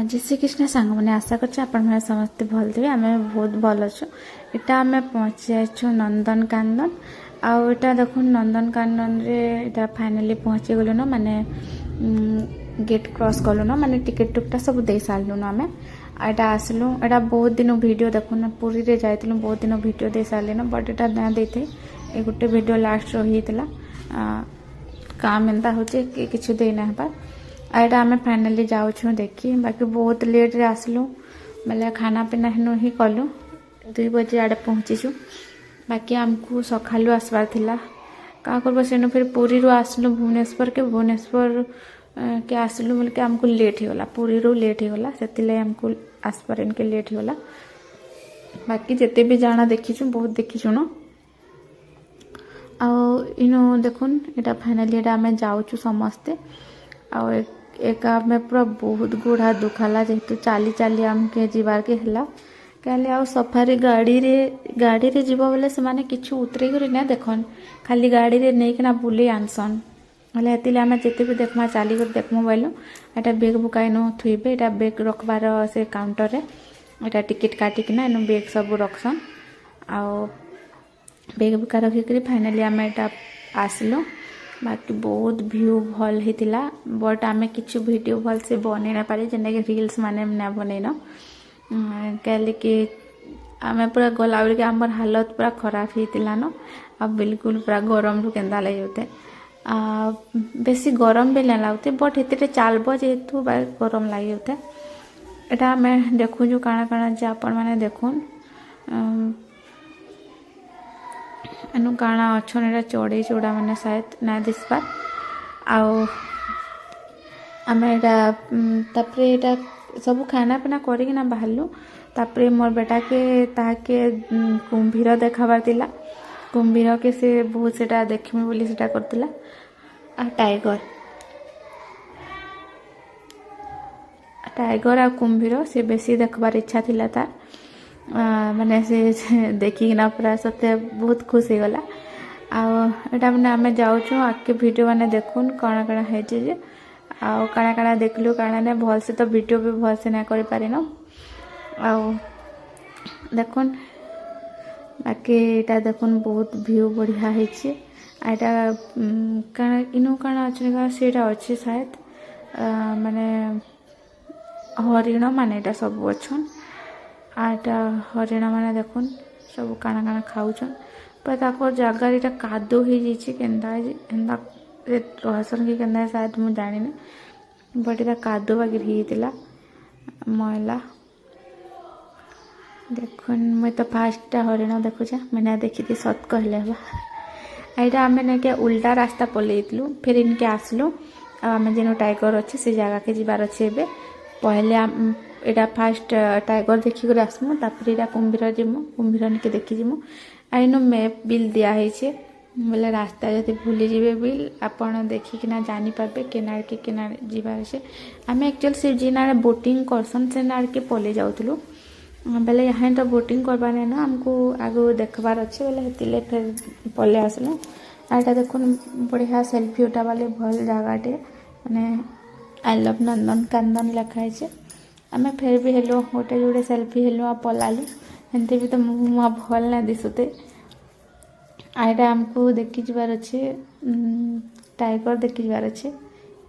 जय श्री कृष्ण सांग मैंने आशा कर समस्ते भल थे आम बहुत भल अच्छु इटा आम पहुँची जाइछु नंदनकानन आटा देखो नंदनकानन रे फाइनाली पहुँची गलु न माने गेट क्रॉस कलु न माने टिकेट टुकटा सब दे सारू न आम एटा आसलु एटा बहुत दिन वीडियो देखु न पुरी रे जाइतलु बहुत दिन वीडियो दे सारे न बट एटा ना देते ए गोटे वीडियो लास्ट रहीतला काम एंता होचे कि किछु दे ना हबा आइटा आम फाइनाली जाऊँ देखी बाकी बहुत लेट रे आसलु बेले खाना पीना हेनु ही कलु 2 बजे आड़े पहुँचीचु बाकी आमको सकालु आसबार थिला का करब सेनु फिर पुरी रू आसलु भुवनेश्वर के आसलु बोल के आमको लेट हो गला पुरी रू लेट हो गला से आमको आसपार इनके लेट हो गला बाकी जिते भी जाना देखीचु बहुत देखीचु न इनो देखुन एटा फाइनाली एटा आम जाऊँ समस्ते एक आम पूरा बहुत गोड़ा दुखाला जेहेतु चाली चाली आमके जीवार के हला कहले आ सफारी गाड़ी रे जीव बोले से माने किछु उतरे करी ना देखन खाली गाड़ी रे नहीं किना बुले आनसन हले एतिले आम जेते भी देखमा चाली कर देखमु बोलो एटा बैग बुकाइनो थुइबे एटा बैग रखबार से काउंटर रे एटा टिकट काटी किना एनो बैग सब रखसन आ बैग बुका रखी करी फाइनली आम एटा आसलो बाकी बहुत व्यू भल होता बट आम कि वीडियो भल से बन ना पारे जेना कि रील्स माने ना बनईन कहले कि आम पूरा गला बेल आम हालत पूरा खराब होता न आ बिल्कुल पूरा गरम रू केंदा लगे बेसी गरम भी ना लगते बट हेते चलब जेहेतु गरम लगे एटा आम देखु काଣା काଣା जे आपण मैंने देखुन एनु काଣା अच्छन एटा चढ़ई चूड़ा मैंने शायद ना दिसपार आम एटा सब खाना पीना करना बाहरलु तापरे मोर बेटा के ताके कुंभीर देखाबार तिला कुंभीर के से बहुत सेटा देखिमी बोली सेटा करतिला आ टाइगर आ कुंभीर से बेसी देखबार इच्छा थिला तार माने से देखिकिना पूरा सत्य बहुत खुश हो गला आटा मैंने आम जाऊँ आगे वीडियो मैंने देखुन कଣା कଣା है कଣା कଣା देखलु कଣା ने भल से तो वीडियो भी भल से ना कर पारिन देखुन बाकी एटा देखुन बहुत व्यू बढ़िया है इनु कଣା अच्छे सेटा अच्छे शायद माने हरिण माने एटा सब अच्छन आटा हरिण मैंने देखुन सब काना काना खाऊन पर जगार इटा कादो हो जाता रहसन कि केन्दा शायद मुझे जानी बट इटा कादो बाकी होता मैला देखुन मुई तो फास्ट हरिण देखुचा मैंने देखी थी सत कहले यहाँ आम ना क्या उल्टा रास्ता पलैलु फिर इनके आसलु आम जेन टाइगर अच्छे से जगह के जीवार अच्छे ए पहले एटा फास्ट टाइगर देखिक आसमु तापर एटा कुंभीर जीमु कुंभीर निके देखी जीमु आइनो मैप बिल दिया बोले रास्ता जब भूली जीवे बिल आपन देखिकिना जानी पारबे केनार के केनार जीवार अच्छे आम एक्चुअल से जिनार बोटिंग करसन से नार के पले जाऊँ बेले यहाँ तो बोटिंग करवार ना आमको आगो देखबार अच्छे बोले हेतिले फिर पले आसलु आटा देखुन बढ़िया सेल्फी उठा वाले भल जगाटे माने आई लव नंदनकानन लिखाई आम फिर भी हेलो गोटे जोड़े सेल्फी हेलो आ पलालु एमती भी तो मुँह भल ना दिशुते आईटा आमको देखी जबार अच्छे टाइगर देखी जबार अच्छे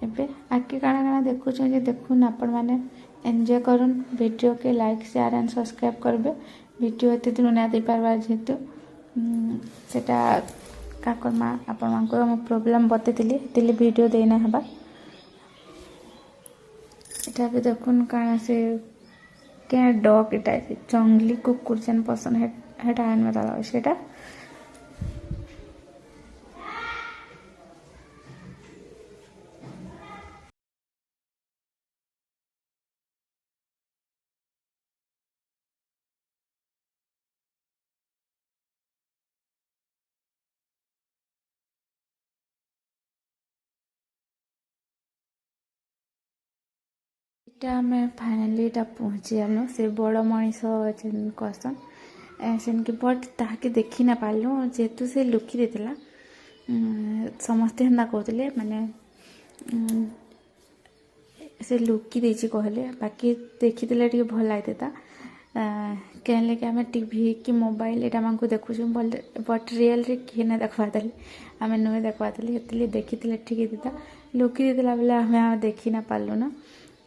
एबे आगे काଣା काଣା देखुछन जे देखुन आपण माने एंजॉय करुन वीडियो के लाइक शेयर एंड सब्सक्राइब करबे वीडियो एते दिन ना दे पारबा जेतु सेटा का करमा आपण मानकर हम प्रॉब्लम बतेतिली तिले वीडियो देना हबा एटा भी देखुन काଣା से क्या डॉग एटा जंगली कुकुर जेन पसंद हेटा आन में दादा सेटा आम फाइनाली पहुँची गलु से बड़ मनीष कहसन सेन के बट ताके देखी ना पालु जेहेतु से लुकी देला समस्ते हेन्दा कहते माने से लुकी देछि कहले बाकी देखी टिके भल लगता कहले कि आम टीवी कि मोबाइल एटा मानक देखुँ बट रियल रे किए ना देखवा देले आम नुहे देखवा देले ये देखी ठीक था लुकी देला बेले आम देखी ना पार्लु ना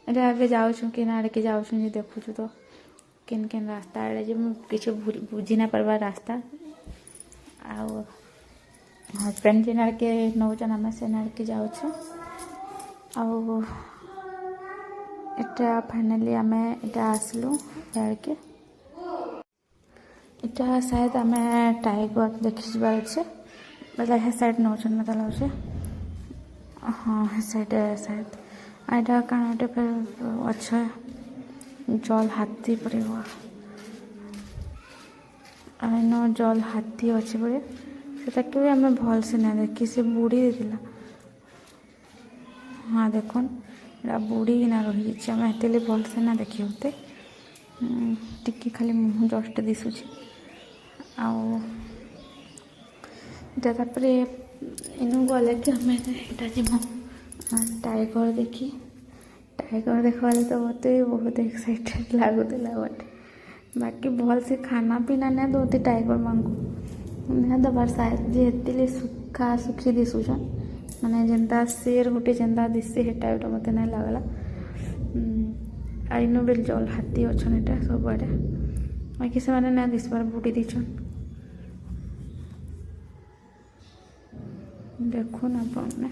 एटा ए जाऊँ कि ना आड़े जाऊँ देखुँ तो केन केन रास्ता आड़े जे किसी बुझी ना पार्बार रास्ता आउ हजबैंड जेन आड़के नौचन आम से आड़के जाऊँ आउ एटा फाइनाली आम एटा आसलु आड़के इटा शायद आम टाइगर देखी जबार अच्छे मतलब हे साइड नौचन मत लगे हाँ हे साइड शायद आईटा कण गोटे फिर अच्छे जल हाथी पड़े आईन जल हाथी अच्छे पड़े से भी आम भल से ना देखी से बुड़ी देला हाँ देखुन एटा बुड़ी ना रही आम हेतले भल से ना देखी होते टिकी खाली मुँह जस्ट दिशुची आपर इनू गले कि आम यहाँ जीव टाइगर देखी टाइगर देखा तो मत बहुत एक्साइटेड लगुला बट बाकी भल से खाना पीना ना दौती टाइगर मान ना दबार शायद जे सुखा सुखी दिशुचन माने जेनता शेर गुटे जेनता दिशे हे टाइप मत ना लगला आईनो बेल जल हाथी अच्छन एटा सब आड़े बाकी से ना दिशबार बुटी दीछन देखुन आपने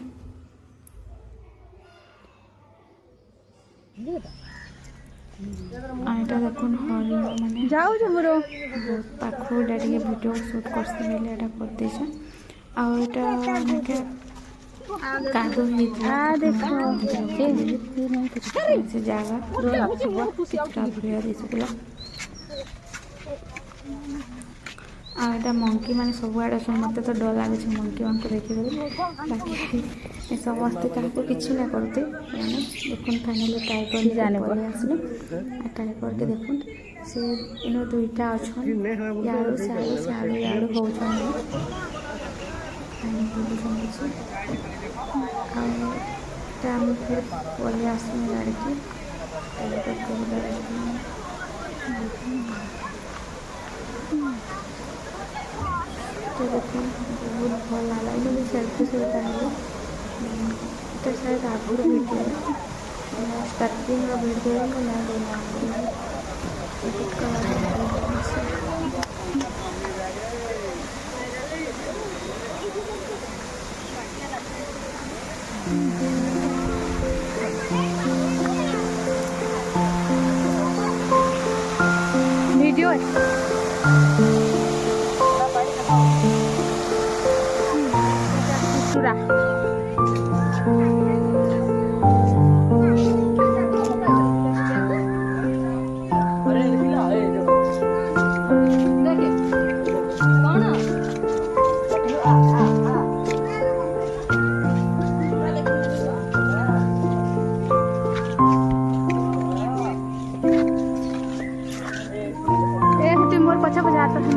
आईटा देखुन हरिण माने जाऊ मोर बहुत पाखु टे वीडियो शूट करसी बोले एटा कर देछन आ एटा कादो से जागा बढ़िया दिशुला आटा मंकी मैंने सब आड़े मत तो डर लगे मंकी मान देखिए बाकी समस्ते क्या किसी ना करते मैंने देखुन फाइनाली टाइगर जाने आसले टाइगर के देखुन से इन दुईटा अच्छा याड़ू सियाड़ू याड़ू होचन फिर पलि आसू गाड़ी की तो देखुन बहुत भल लगा इन सेल्फी सुविधा तो शायद आगुर भिडियो स्टार्टिंग भिडियो ना वीडियो मोर पछा पछा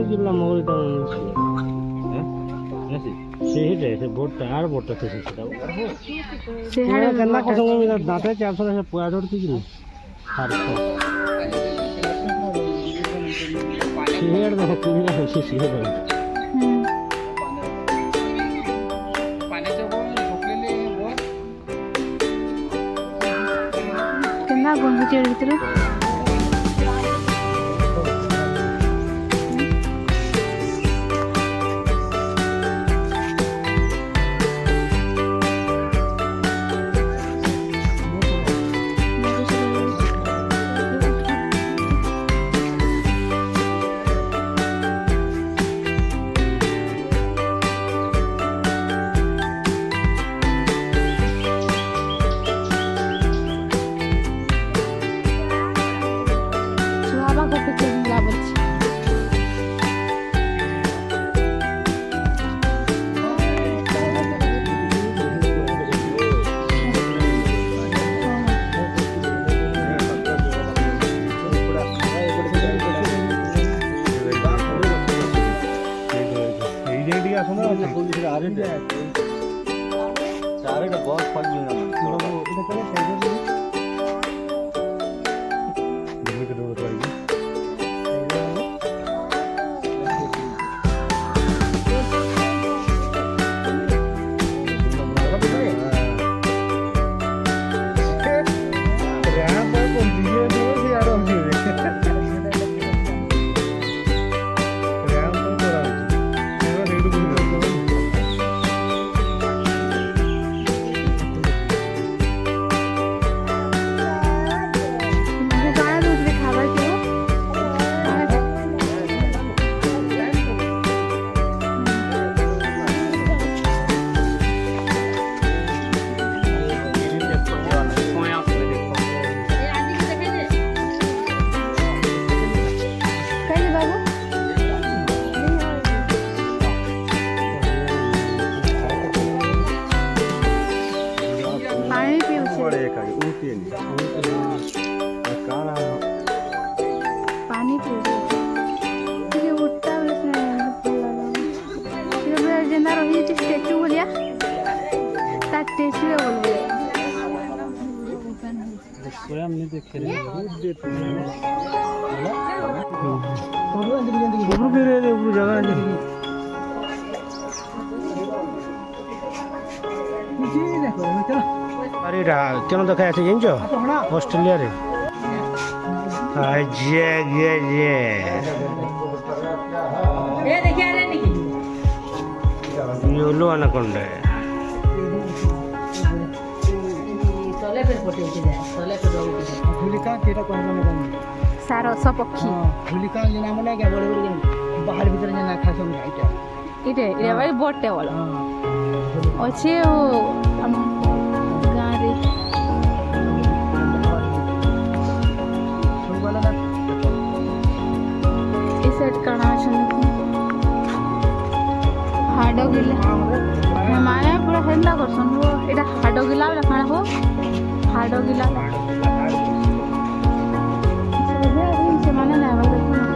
जिल्ला मौरी ता ସେହି ସେ ବୋଟଟା ଆର ବୋଟଟା ସେ ସେଟା ସିଆଡ଼େ କେନ୍ନା କସଙ୍ଗ ମିଲା ଦାঁতে ଚାପସନ ସେ ପୁଆ ଧରତି କି ସାର ସିହେଡ ଦେଖ କିନା ଅଛି ସିହେଡ କେନ୍ନା ଗନ୍ଧୁଛି ଏଇ ଭିତରୁ पानी जेना रही स्टेचू भलिया स्टेचू अरे केन देखा जाए जानछ ऑस्ट्रेलिया रे ये देखिए रे निकी योलो अनाकोंडा तले पे फोटो उठी जाए तले पे उठी जाए भूलिका केटा कहना में सारस पक्षी भूलिका जे नाम ना क्या बड़े बड़े बाहर भीतर जे खा सब आइटा इटे ये भाई बोटे वाला अच्छे ओ हम गाँव रे इस साइड कणा हाडो गिला माया पूरा हेंदा करसन वो एटा हाडो गिला खाना हो हाडो गिला से माने ना भाई